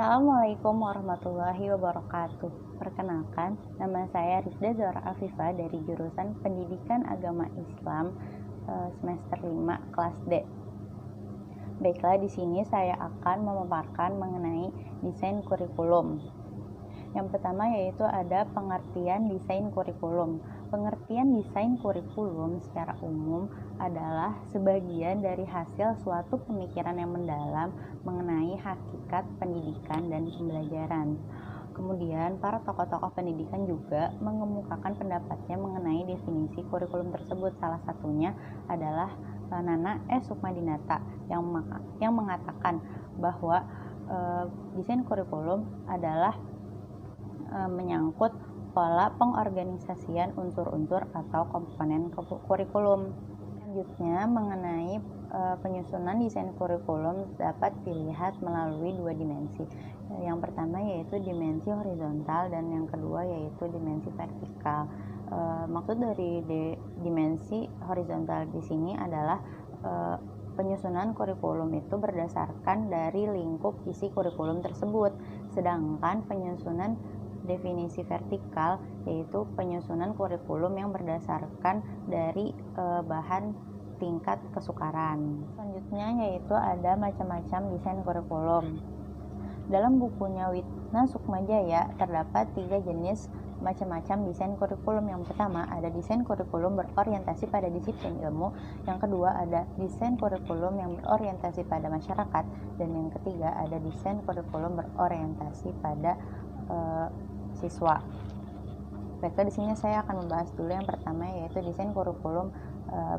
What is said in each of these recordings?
Assalamualaikum warahmatullahi wabarakatuh. Perkenalkan, nama saya Rizda Zahra Afifah dari jurusan Pendidikan Agama Islam semester 5 kelas D. Baiklah, di sini saya akan memaparkan mengenai desain kurikulum. Yang pertama yaitu ada pengertian desain kurikulum. Pengertian desain kurikulum secara umum adalah sebagian dari hasil suatu pemikiran yang mendalam mengenai hakikat pendidikan dan pembelajaran. Kemudian, para tokoh-tokoh pendidikan juga mengemukakan pendapatnya mengenai definisi kurikulum tersebut. Salah satunya adalah Nana S. Sukmadinata yang mengatakan bahwa desain kurikulum adalah menyangkut pola pengorganisasian unsur-unsur atau komponen kurikulum. Selanjutnya, mengenai penyusunan desain kurikulum dapat dilihat melalui dua dimensi. Yang pertama yaitu dimensi horizontal dan yang kedua yaitu dimensi vertikal. Maksud dari dimensi horizontal di sini adalah penyusunan kurikulum itu berdasarkan dari lingkup isi kurikulum tersebut, sedangkan penyusunan definisi vertikal yaitu penyusunan kurikulum yang berdasarkan dari bahan tingkat kesukaran. Selanjutnya yaitu ada macam-macam desain kurikulum. Dalam bukunya Witna Sukmajaya terdapat 3 jenis macam-macam desain kurikulum. Yang pertama ada desain kurikulum berorientasi pada disiplin ilmu, yang kedua ada desain kurikulum yang berorientasi pada masyarakat, dan yang ketiga ada desain kurikulum berorientasi pada siswa. Baiklah, di sini saya akan membahas dulu yang pertama yaitu desain kurikulum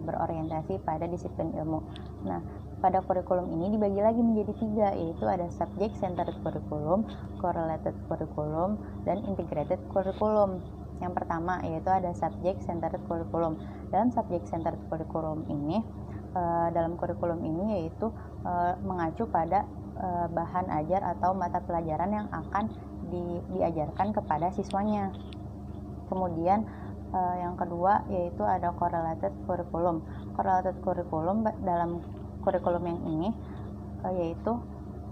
berorientasi pada disiplin ilmu. Nah, pada kurikulum ini dibagi lagi menjadi 3, yaitu ada subject centered curriculum, correlated curriculum, dan integrated curriculum. Yang pertama yaitu ada subject centered curriculum. Dalam subject centered curriculum ini, dalam kurikulum ini yaitu mengacu pada bahan ajar atau mata pelajaran yang akan diajarkan kepada siswanya. Kemudian yang kedua yaitu ada correlated curriculum. Correlated curriculum dalam kurikulum yang ini yaitu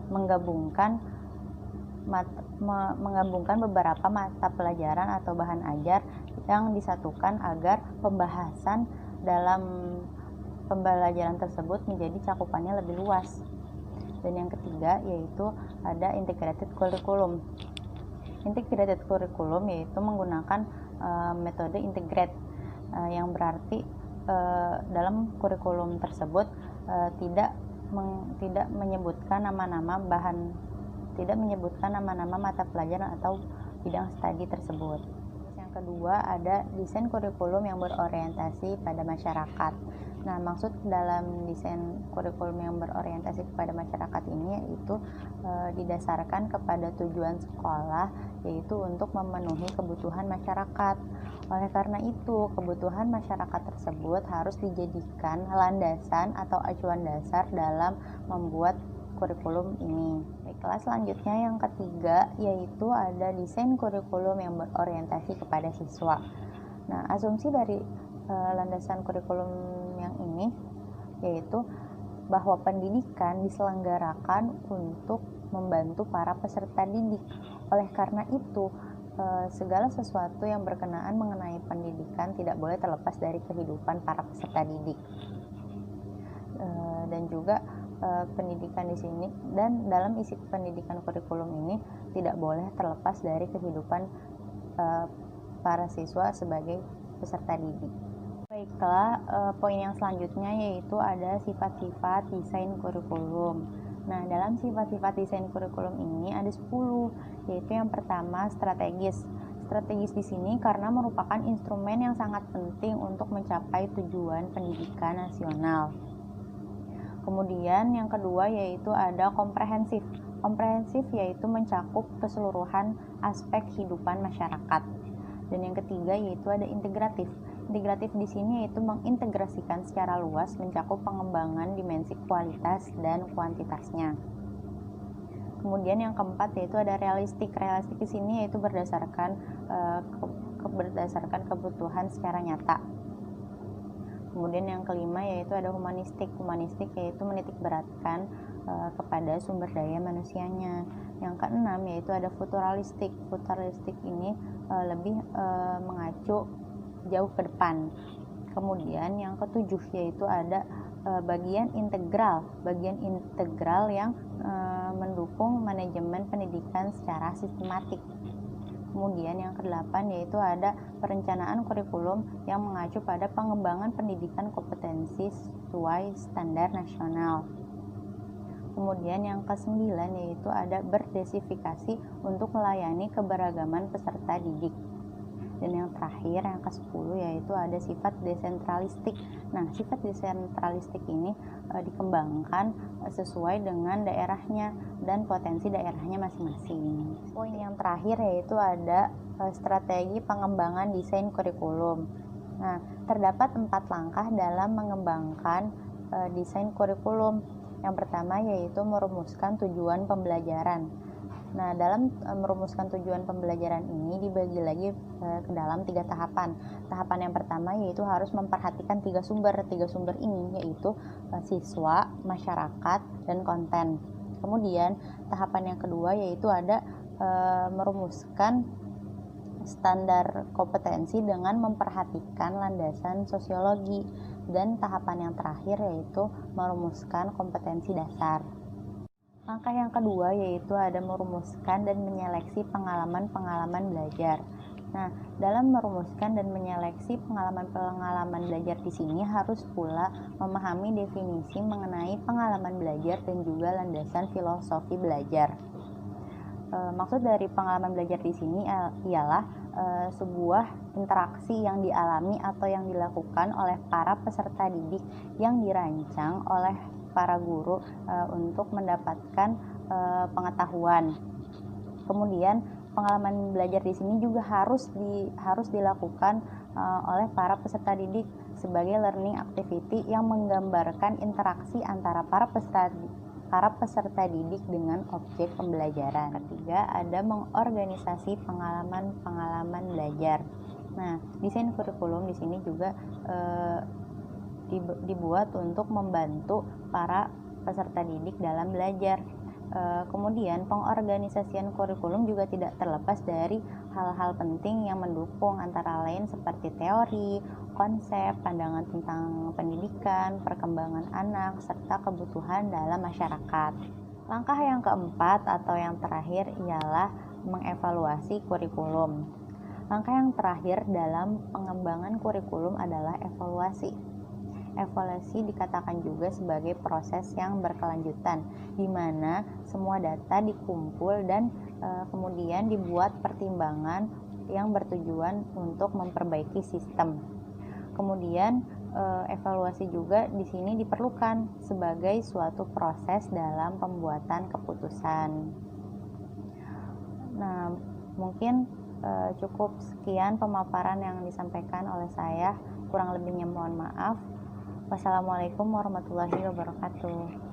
menggabungkan beberapa mata pelajaran atau bahan ajar yang disatukan agar pembahasan dalam pembelajaran tersebut menjadi cakupannya lebih luas. Dan yang ketiga yaitu ada integrated curriculum. Integrated curriculum yaitu menggunakan metode integrate, yang berarti dalam kurikulum tersebut tidak menyebutkan nama-nama mata pelajaran atau bidang studi tersebut. Yang kedua ada desain kurikulum yang berorientasi pada masyarakat. Nah, maksud dalam desain kurikulum yang berorientasi kepada masyarakat ini yaitu didasarkan kepada tujuan sekolah, yaitu untuk memenuhi kebutuhan masyarakat. Oleh karena itu, kebutuhan masyarakat tersebut harus dijadikan landasan atau acuan dasar dalam membuat kurikulum ini. Baiklah, selanjutnya yang ketiga yaitu ada desain kurikulum yang berorientasi kepada siswa. Nah, asumsi dari landasan kurikulum yang ini yaitu bahwa pendidikan diselenggarakan untuk membantu para peserta didik. Oleh karena itu, segala sesuatu yang berkenaan mengenai pendidikan tidak boleh terlepas dari kehidupan para peserta didik. Dan juga pendidikan di sini dan dalam isi pendidikan kurikulum ini tidak boleh terlepas dari kehidupan para siswa sebagai peserta didik. Baiklah, poin yang selanjutnya yaitu ada sifat-sifat desain kurikulum. Nah, dalam sifat-sifat desain kurikulum ini ada 10, yaitu yang pertama strategis. Strategis di sini karena merupakan instrumen yang sangat penting untuk mencapai tujuan pendidikan nasional. Kemudian yang kedua yaitu ada komprehensif. Komprehensif yaitu mencakup keseluruhan aspek kehidupan masyarakat. Dan yang ketiga yaitu ada integratif. Integratif di sini yaitu mengintegrasikan secara luas, mencakup pengembangan dimensi kualitas dan kuantitasnya. Kemudian yang keempat yaitu ada realistik. Realistik di sini yaitu berdasarkan kebutuhan secara nyata. Kemudian yang kelima yaitu ada humanistik. Humanistik yaitu menitikberatkan kepada sumber daya manusianya. Yang keenam yaitu ada futuralistik. Futuralistik ini lebih mengacu jauh ke depan. Kemudian yang ketujuh yaitu ada bagian integral yang mendukung manajemen pendidikan secara sistematik. Kemudian yang kedelapan yaitu ada perencanaan kurikulum yang mengacu pada pengembangan pendidikan kompetensi sesuai standar nasional. Kemudian yang kesembilan yaitu ada berdesifikasi untuk melayani keberagaman peserta didik. Dan yang terakhir, yang ke-10 yaitu ada sifat desentralistik. Nah, sifat desentralistik ini dikembangkan sesuai dengan daerahnya dan potensi daerahnya masing-masing. Poin yang terakhir yaitu ada strategi pengembangan desain kurikulum. Nah, terdapat 4 langkah dalam mengembangkan desain kurikulum. Yang pertama yaitu merumuskan tujuan pembelajaran. Nah, dalam merumuskan tujuan pembelajaran ini dibagi lagi ke dalam 3 tahapan. Tahapan yang pertama yaitu harus memperhatikan 3 sumber. 3 sumber ini yaitu siswa, masyarakat, dan konten. Kemudian tahapan yang kedua yaitu ada merumuskan standar kompetensi dengan memperhatikan landasan sosiologi. Dan tahapan yang terakhir yaitu merumuskan kompetensi dasar. Langkah yang kedua yaitu ada merumuskan dan menyeleksi pengalaman-pengalaman belajar. Nah, dalam merumuskan dan menyeleksi pengalaman-pengalaman belajar di sini harus pula memahami definisi mengenai pengalaman belajar dan juga landasan filosofi belajar. Maksud dari pengalaman belajar di sini ialah sebuah interaksi yang dialami atau yang dilakukan oleh para peserta didik yang dirancang oleh para guru untuk mendapatkan pengetahuan. Kemudian pengalaman belajar di sini juga harus dilakukan oleh para peserta didik sebagai learning activity yang menggambarkan interaksi antara para peserta didik dengan objek pembelajaran. Ketiga, ada mengorganisasi pengalaman-pengalaman belajar. Nah, desain kurikulum di sini juga dibuat untuk membantu para peserta didik dalam belajar. Kemudian pengorganisasian kurikulum juga tidak terlepas dari hal-hal penting yang mendukung, antara lain seperti teori, konsep, pandangan tentang pendidikan, perkembangan anak, serta kebutuhan dalam masyarakat. Langkah yang keempat atau yang terakhir ialah mengevaluasi kurikulum. Langkah yang terakhir dalam pengembangan kurikulum adalah evaluasi. Evaluasi dikatakan juga sebagai proses yang berkelanjutan, di mana semua data dikumpul dan kemudian dibuat pertimbangan yang bertujuan untuk memperbaiki sistem. Kemudian evaluasi juga di sini diperlukan sebagai suatu proses dalam pembuatan keputusan. Nah, mungkin cukup sekian pemaparan yang disampaikan oleh saya. Kurang lebihnya mohon maaf. Wassalamualaikum warahmatullahi wabarakatuh.